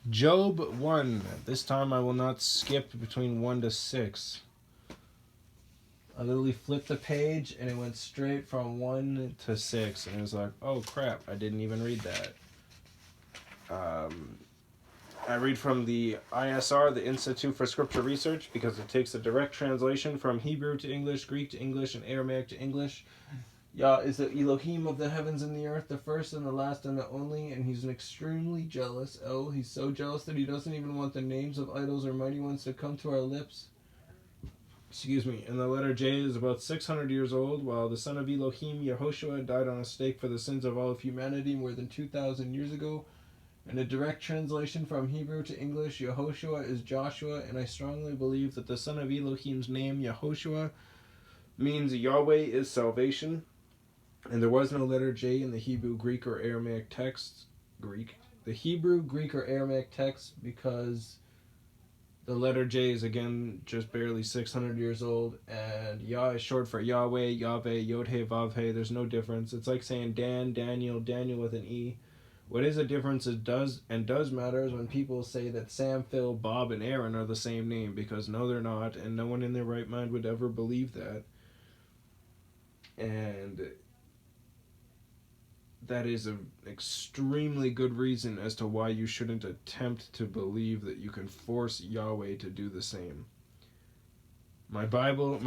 Job 1. This time I will not skip between 1 to 6. I literally flipped the page and it went straight from 1 to 6. And it was like, oh crap, I didn't even read that. I read from the ISR, the Institute for Scripture Research, because it takes a direct translation from Hebrew to English, Greek to English, and Aramaic to English. Yah is the Elohim of the heavens and the earth, the first and the last and the only, and he's extremely jealous. Oh, he's so jealous that he doesn't even want the names of idols or mighty ones to come to our lips. Excuse me. And the letter J is about 600 years old, while the son of Elohim, Yehoshua, died on a stake for the sins of all of humanity more than 2,000 years ago. In a direct translation from Hebrew to English, Yehoshua is Joshua, and I strongly believe that the son of Elohim's name, Yehoshua, means Yahweh is salvation. And there was no letter J in the Hebrew, Greek, or Aramaic text. The Hebrew, Greek, or Aramaic text, because the letter J is again just barely 600 years old, and Yah is short for Yahweh, Yahweh, Yod-He, Vav-He. There's no difference. It's like saying Dan, Daniel, Daniel with an E. What is a difference does matter is when people say that Sam, Phil, Bob, and Aaron are the same name, because no, they're not, and no one in their right mind would ever believe that. And that is an extremely good reason as to why you shouldn't attempt to believe that you can force Yahweh to do the same. My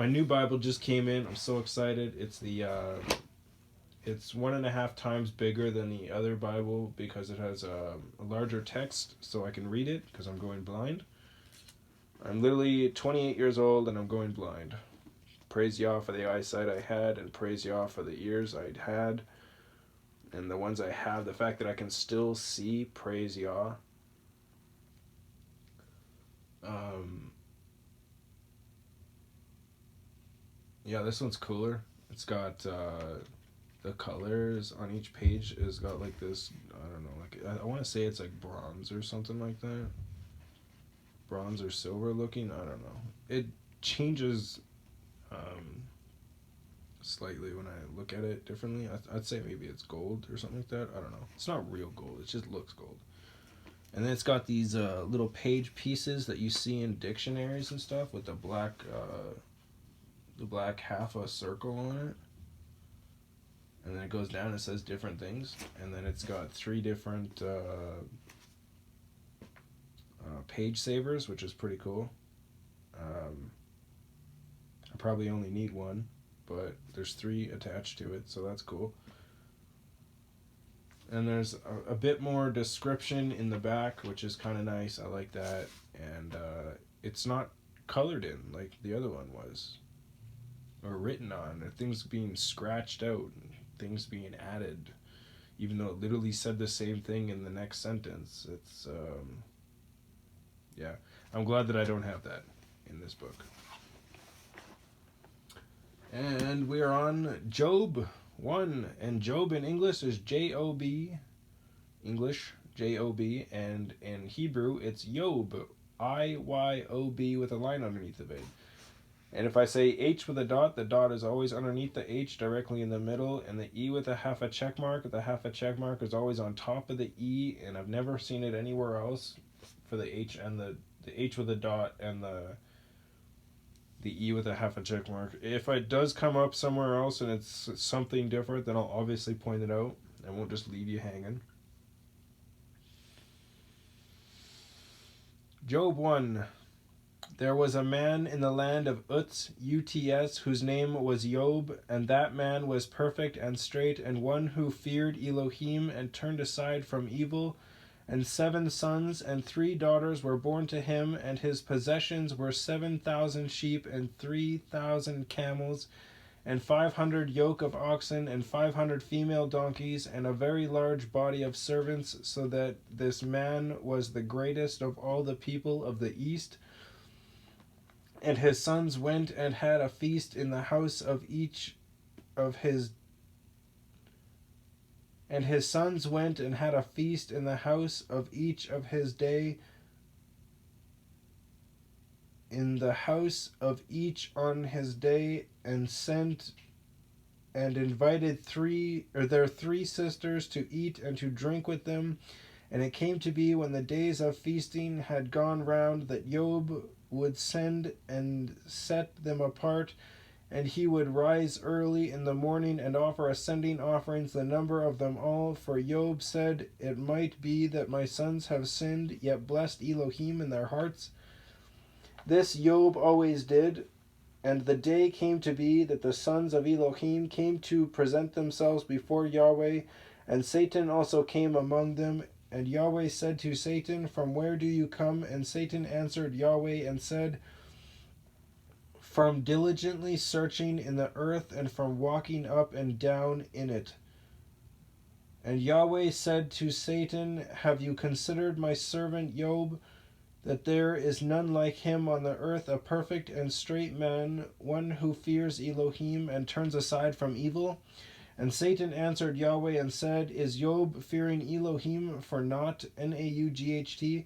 new Bible just came in. I'm so excited. It's 1.5 times bigger than the other Bible because it has a larger text, so I can read it because I'm going blind. I'm literally 28 years old and I'm going blind. Praise Yah for the eyesight I had, and praise Yah for the ears I'd had. And the ones I have, the fact that I can still see, praise Yah. Yeah, this one's cooler. It's got the colors on each page is got like this, I don't know, like I want to say it's like bronze or something like that. Bronze or silver looking, I don't know. It changes slightly when I look at it differently. I'd say maybe it's gold or something like that. I don't know. It's not real gold. It just looks gold. And then it's got these little page pieces that you see in dictionaries and stuff with the black half a circle on it. And then it goes down and it says different things. And then it's got 3 different page savers, which is pretty cool. I probably only need 1, but there's 3 attached to it, so that's cool. And there's a bit more description in the back, which is kind of nice. I like that. And it's not colored in like the other one was, or written on, or things being scratched out, and things being added, even though it literally said the same thing in the next sentence. It's, yeah. I'm glad that I don't have that in this book. And we are on Job 1, and Job in English is J-O-B, English, J-O-B, and in Hebrew it's Yob, I-Y-O-B with a line underneath of it. And if I say H with a dot, the dot is always underneath the H directly in the middle, and the E with a half a check mark, the half a check mark is always on top of the E, and I've never seen it anywhere else for the H and the H with a dot and the E with a half a check mark. If it does come up somewhere else and it's something different, then I'll obviously point it out. I won't just leave you hanging. Job 1. There was a man in the land of Uz, U-T-S, whose name was Job, and that man was perfect and straight, and one who feared Elohim and turned aside from evil. And 7 sons and 3 daughters were born to him, and his possessions were 7,000 sheep and 3,000 camels, and 500 yoke of oxen, and 500 female donkeys, and a very large body of servants, so that this man was the greatest of all the people of the east. And his sons went and had a feast in the house of each of his And his sons went and had a feast in the house of each of his day, in the house of each on his day, and sent and invited their 3 sisters to eat and to drink with them. And it came to be when the days of feasting had gone round that Job would send and set them apart, and he would rise early in the morning and offer ascending offerings, the number of them all. For Job said, It might be that my sons have sinned, yet blessed Elohim in their hearts. This Job always did. And the day came to be that the sons of Elohim came to present themselves before YahWeh, and Satan also came among them. And YahWeh said to Satan, From where do you come? And Satan answered YahWeh and said, From diligently searching in the earth, and from walking up and down in it. And YahWeh said to Satan, Have you considered my servant Job, that there is none like him on the earth, a perfect and straight man, one who fears Elohim and turns aside from evil? And Satan answered YahWeh and said, Is Job fearing Elohim for naught? Naught.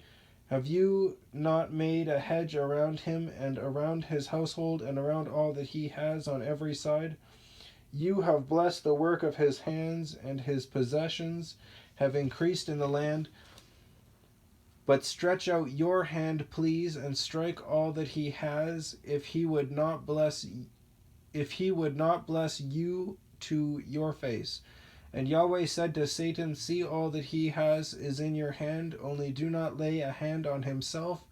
Have you not made a hedge around him and around his household and around all that he has on every side? You have blessed the work of his hands, and his possessions have increased in the land. But stretch out your hand, please, and strike all that he has, if he would not bless you to your face. And YahWeh said to Satan, See, all that he has is in your hand, only do not lay a hand on himself.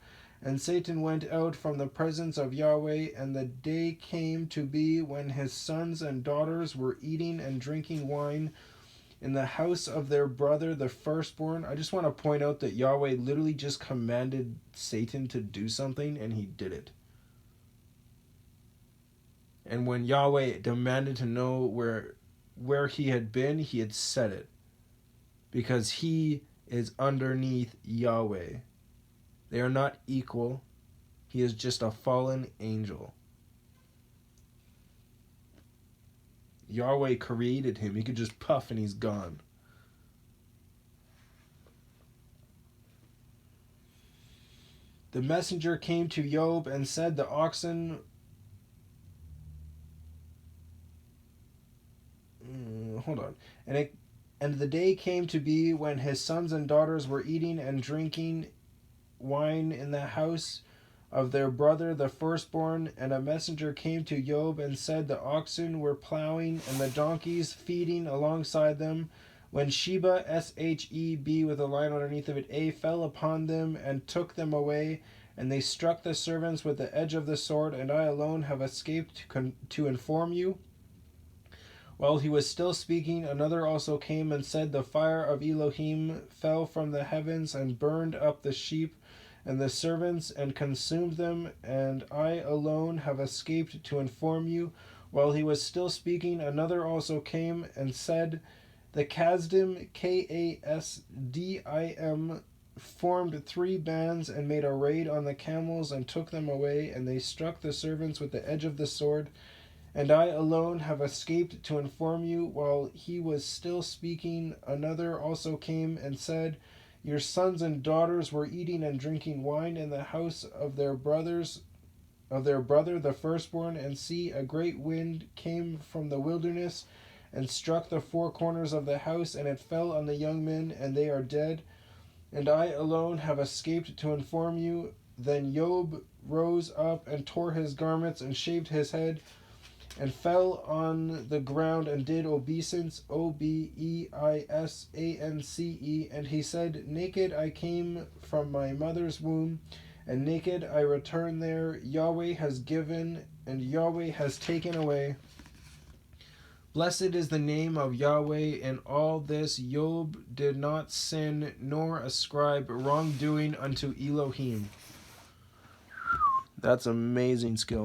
And Satan went out from the presence of YahWeh, and the day came to be when his sons and daughters were eating and drinking wine in the house of their brother, the firstborn. I just want to point out that YahWeh literally just commanded Satan to do something, and he did it. And when YahWeh demanded to know where he had been, he had said it. Because he is underneath YahWeh. They are not equal. He is just a fallen angel. YahWeh created him. He could just puff and he's gone. The messenger came to Job and said, The oxen... hold on. And the day came to be when his sons and daughters were eating and drinking wine in the house of their brother the firstborn, and a messenger came to Job and said, The oxen were plowing and the donkeys feeding alongside them, when Sheba, S-H-E-B with a line underneath of it, A, fell upon them and took them away, and they struck the servants with the edge of the sword, and I alone have escaped to inform you. While he was still speaking, another also came and said, The fire of Elohim fell from the heavens and burned up the sheep and the servants and consumed them, and I alone have escaped to inform you. While he was still speaking, another also came and said, The Kasdim, Kasdim, formed 3 bands and made a raid on the camels and took them away, and they struck the servants with the edge of the sword. And I alone have escaped to inform you. While he was still speaking, another also came and said, Your sons and daughters were eating and drinking wine in the house of their brother the firstborn, and see, a great wind came from the wilderness and struck the 4 corners of the house, and it fell on the young men, and they are dead. And I alone have escaped to inform you. Then Job rose up and tore his garments and shaved his head, and fell on the ground and did obeisance, Obeisance, and he said, Naked I came from my mother's womb, and naked I return there. YahWeh has given, and YahWeh has taken away. Blessed is the name of YahWeh. In all this Job did not sin, nor ascribe wrongdoing unto Elohim. That's amazing skill.